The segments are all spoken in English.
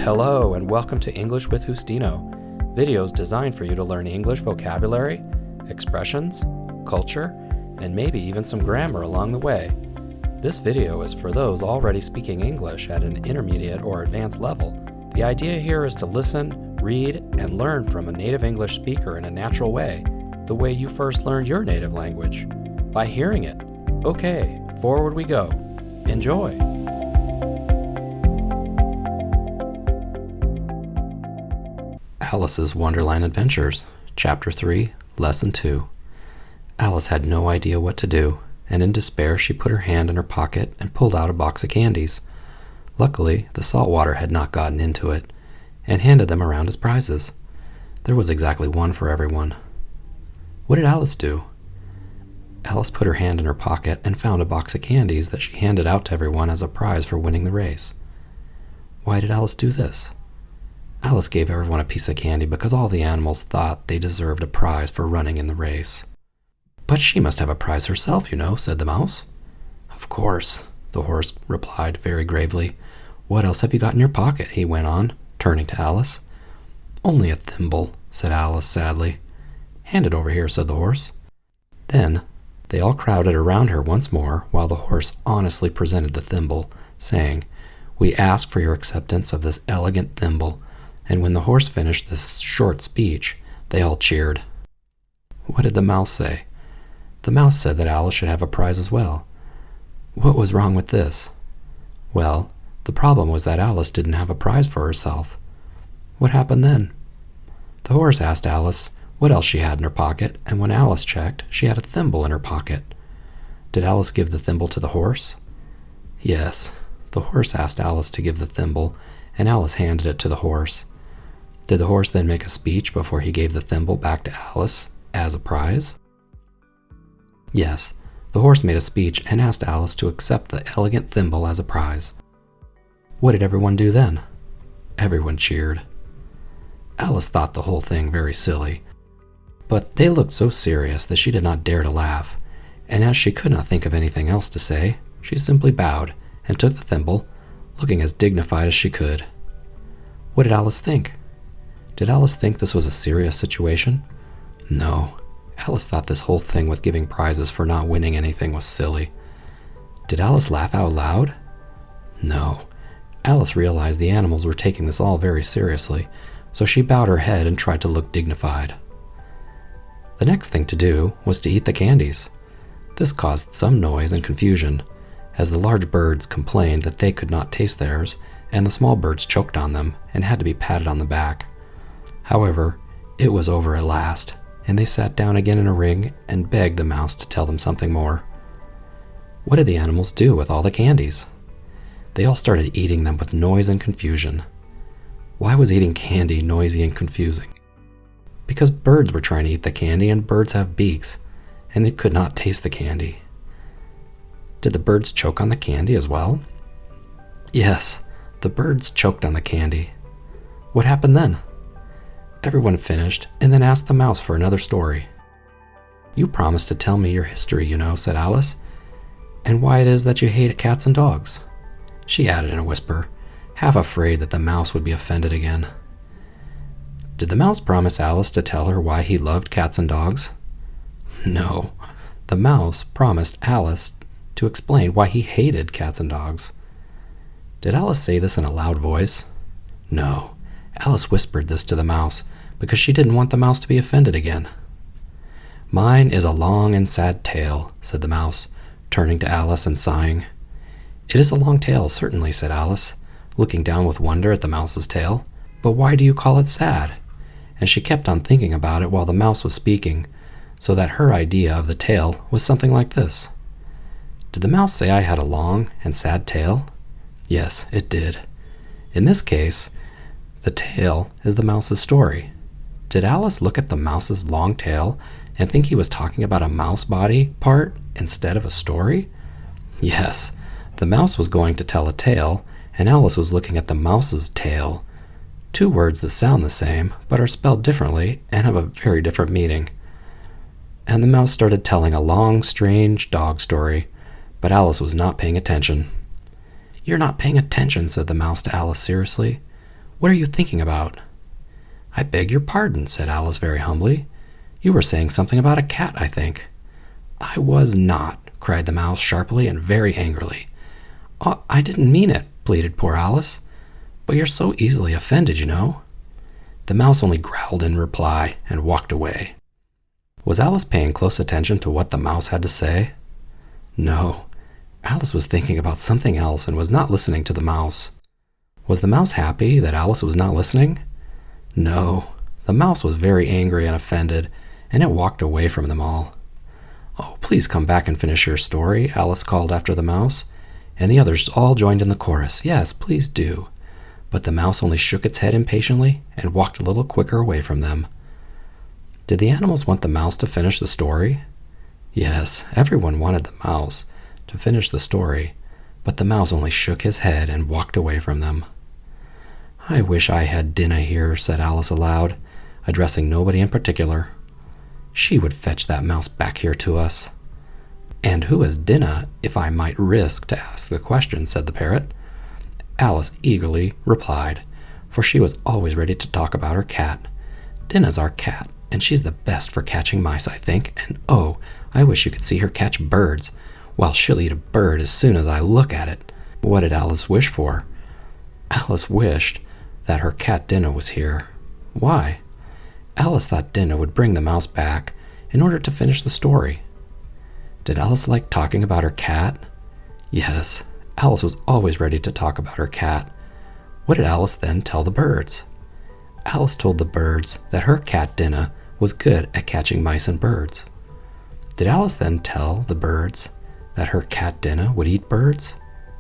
Hello and welcome to English with Justino, videos designed for you to learn English vocabulary, expressions, culture, and maybe even some grammar along the way. This video is for those already speaking English at an intermediate or advanced level. The idea here is to listen, read, and learn from a native English speaker in a natural way, the way you first learned your native language, by hearing it. Okay, forward we go. Enjoy! Alice's Wonderland Adventures, Chapter 3, Lesson 2. Alice had no idea what to do, and in despair she put her hand in her pocket and pulled out a box of candies. Luckily, the salt water had not gotten into it, and handed them around as prizes. There was exactly one for everyone. What did Alice do? Alice put her hand in her pocket and found a box of candies that she handed out to everyone as a prize for winning the race. Why did Alice do this? Alice gave everyone a piece of candy because all the animals thought they deserved a prize for running in the race. But she must have a prize herself, you know, said the mouse. Of course, the horse replied very gravely. What else have you got in your pocket? He went on, turning to Alice. Only a thimble, said Alice sadly. Hand it over here, said the horse. Then they all crowded around her once more while the horse honestly presented the thimble, saying, We ask for your acceptance of this elegant thimble. And when the horse finished this short speech, they all cheered. What did the mouse say? The mouse said that Alice should have a prize as well. What was wrong with this? Well, the problem was that Alice didn't have a prize for herself. What happened then? The horse asked Alice what else she had in her pocket, and when Alice checked, she had a thimble in her pocket. Did Alice give the thimble to the horse? Yes, the horse asked Alice to give the thimble, and Alice handed it to the horse. Did the horse then make a speech before he gave the thimble back to Alice as a prize? Yes, the horse made a speech and asked Alice to accept the elegant thimble as a prize. What did everyone do then? Everyone cheered. Alice thought the whole thing very silly, but they looked so serious that she did not dare to laugh, and as she could not think of anything else to say, she simply bowed and took the thimble, looking as dignified as she could. What did Alice think? Did Alice think this was a serious situation? No. Alice thought this whole thing with giving prizes for not winning anything was silly. Did Alice laugh out loud? No. Alice realized the animals were taking this all very seriously, so she bowed her head and tried to look dignified. The next thing to do was to eat the candies. This caused some noise and confusion, as the large birds complained that they could not taste theirs, and the small birds choked on them and had to be patted on the back. However, it was over at last, and they sat down again in a ring and begged the mouse to tell them something more. What did the animals do with all the candies? They all started eating them with noise and confusion. Why was eating candy noisy and confusing? Because birds were trying to eat the candy, and birds have beaks, and they could not taste the candy. Did the birds choke on the candy as well? Yes, the birds choked on the candy. What happened then? Everyone finished and then asked the mouse for another story. You promised to tell me your history, you know, said Alice, and why it is that you hate cats and dogs, she added in a whisper, half afraid that the mouse would be offended again. Did the mouse promise Alice to tell her why he loved cats and dogs? No, the mouse promised Alice to explain why he hated cats and dogs. Did Alice say this in a loud voice? No, Alice whispered this to the mouse because she didn't want the mouse to be offended again. Mine is a long and sad tale, said the mouse, turning to Alice and sighing. It is a long tale, certainly, said Alice, looking down with wonder at the mouse's tail. But why do you call it sad? And she kept on thinking about it while the mouse was speaking, so that her idea of the tale was something like this. Did the mouse say I had a long and sad tale? Yes, it did. In this case, the tale is the mouse's story. Did Alice look at the mouse's long tail and think he was talking about a mouse body part instead of a story? Yes, the mouse was going to tell a tale, and Alice was looking at the mouse's tail. Two words that sound the same, but are spelled differently and have a very different meaning. And the mouse started telling a long, strange dog story, but Alice was not paying attention. You're not paying attention, said the mouse to Alice seriously. What are you thinking about?" "I beg your pardon," said Alice very humbly. "You were saying something about a cat, I think." "I was not," cried the mouse sharply and very angrily. "Oh, I didn't mean it," pleaded poor Alice. "But you're so easily offended, you know." The mouse only growled in reply and walked away. Was Alice paying close attention to what the mouse had to say? No. Alice was thinking about something else and was not listening to the mouse. Was the mouse happy that Alice was not listening? No. The mouse was very angry and offended, and it walked away from them all. "Oh, please come back and finish your story," Alice called after the mouse, and the others all joined in the chorus. "Yes, please do." But the mouse only shook its head impatiently and walked a little quicker away from them. Did the animals want the mouse to finish the story? Yes, everyone wanted the mouse to finish the story, but the mouse only shook his head and walked away from them. "I wish I had Dinah here," said Alice aloud, addressing nobody in particular. "She would fetch that mouse back here to us." "And who is Dinah, if I might risk to ask the question?" said the parrot. Alice eagerly replied, for she was always ready to talk about her cat. "Dinah's our cat, and she's the best for catching mice, I think, and oh, I wish you could see her catch birds. Well, she'll eat a bird as soon as I look at it." What did Alice wish for? Alice wished that her cat Dinah was here. Why? Alice thought Dinah would bring the mouse back in order to finish the story. Did Alice like talking about her cat? Yes, Alice was always ready to talk about her cat. What did Alice then tell the birds? Alice told the birds that her cat Dinah was good at catching mice and birds. Did Alice then tell the birds that her cat Dinah would eat birds?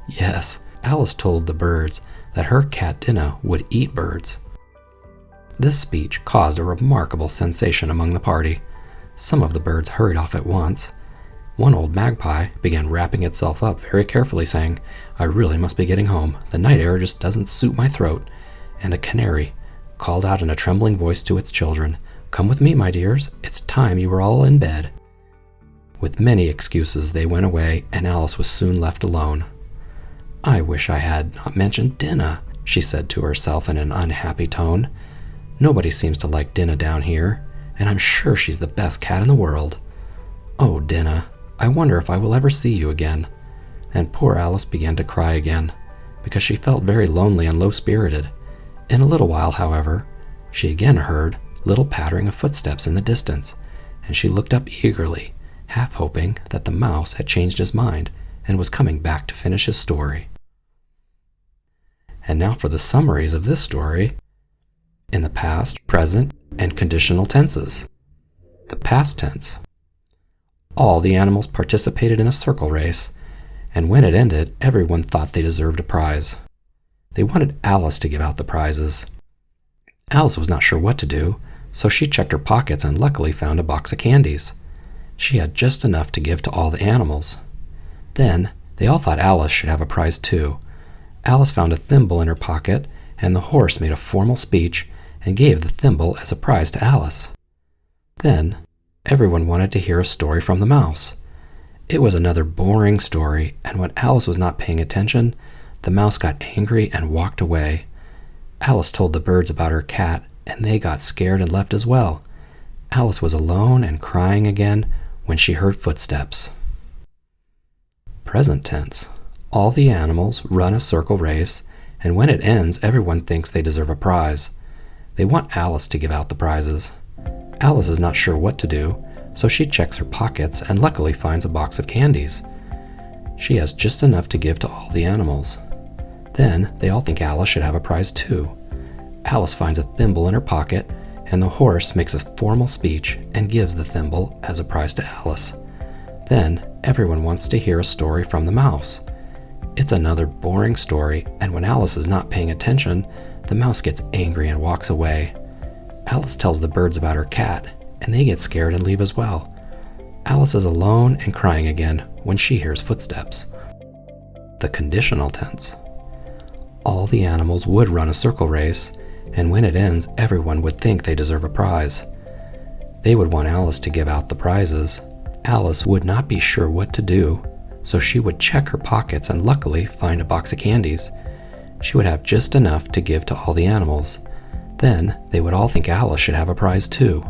Yes, Alice told the birds that her cat Dinah would eat birds. This speech caused a remarkable sensation among the party. Some of the birds hurried off at once. One old magpie began wrapping itself up very carefully, saying, "I really must be getting home. The night air just doesn't suit my throat." And a canary called out in a trembling voice to its children, "Come with me, my dears. It's time you were all in bed." With many excuses they went away, and Alice was soon left alone. "I wish I had not mentioned Dinah," she said to herself in an unhappy tone. "Nobody seems to like Dinah down here, and I'm sure she's the best cat in the world. Oh, Dinah, I wonder if I will ever see you again." And poor Alice began to cry again, because she felt very lonely and low-spirited. In a little while, however, she again heard little pattering of footsteps in the distance, and she looked up eagerly, half hoping that the mouse had changed his mind and was coming back to finish his story. And now for the summaries of this story in the past, present, and conditional tenses. The past tense. All the animals participated in a circle race, and when it ended, everyone thought they deserved a prize. They wanted Alice to give out the prizes. Alice was not sure what to do, so she checked her pockets and luckily found a box of candies. She had just enough to give to all the animals. Then they all thought Alice should have a prize too. Alice found a thimble in her pocket, and the horse made a formal speech and gave the thimble as a prize to Alice. Then everyone wanted to hear a story from the mouse. It was another boring story, and when Alice was not paying attention, the mouse got angry and walked away. Alice told the birds about her cat, and they got scared and left as well. Alice was alone and crying again when she heard footsteps. Present tense. All the animals run a circle race, and when it ends, everyone thinks they deserve a prize. They want Alice to give out the prizes. Alice is not sure what to do, so she checks her pockets and luckily finds a box of candies. She has just enough to give to all the animals. Then they all think Alice should have a prize too. Alice finds a thimble in her pocket, and the horse makes a formal speech and gives the thimble as a prize to Alice. Then everyone wants to hear a story from the mouse. It's another boring story, and when Alice is not paying attention, the mouse gets angry and walks away. Alice tells the birds about her cat, and they get scared and leave as well. Alice is alone and crying again when she hears footsteps. The conditional tense. All the animals would run a circle race, and when it ends, everyone would think they deserve a prize. They would want Alice to give out the prizes. Alice would not be sure what to do, so she would check her pockets and luckily find a box of candies. She would have just enough to give to all the animals. Then they would all think Alice should have a prize too.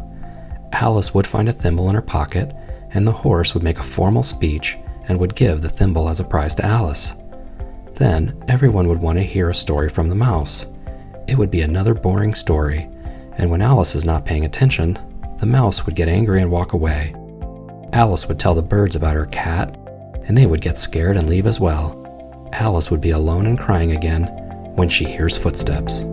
Alice would find a thimble in her pocket, and the horse would make a formal speech and would give the thimble as a prize to Alice. Then everyone would want to hear a story from the mouse. It would be another boring story, and when Alice is not paying attention, the mouse would get angry and walk away. Alice would tell the birds about her cat, and they would get scared and leave as well. Alice would be alone and crying again when she hears footsteps.